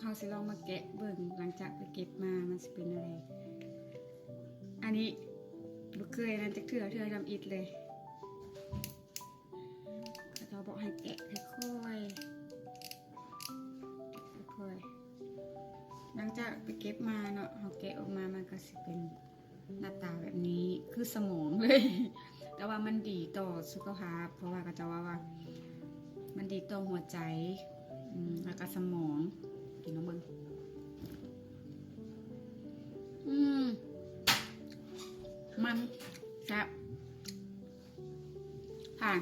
เขาสิลองมาแกะเบิ่งหลังจากไปเก็บมามันสิเป็นอะไรอันนี้บ่เคยนั่นจักเทื่อทำอิฐเลยเขาบอกให้แกะค่อยหลังจากไปเก็บมาเนาะเขาแกะออกมามันก็สิเป็นหน้าตาแบบนี้คือสมองเลย แต่ว่ามันดีต่อสุขภาพเพราะว่าก็จะว่ามันดีต่อหัวใจแล้วก็สมองกินน้ำมึงมันแซ่บผ่าน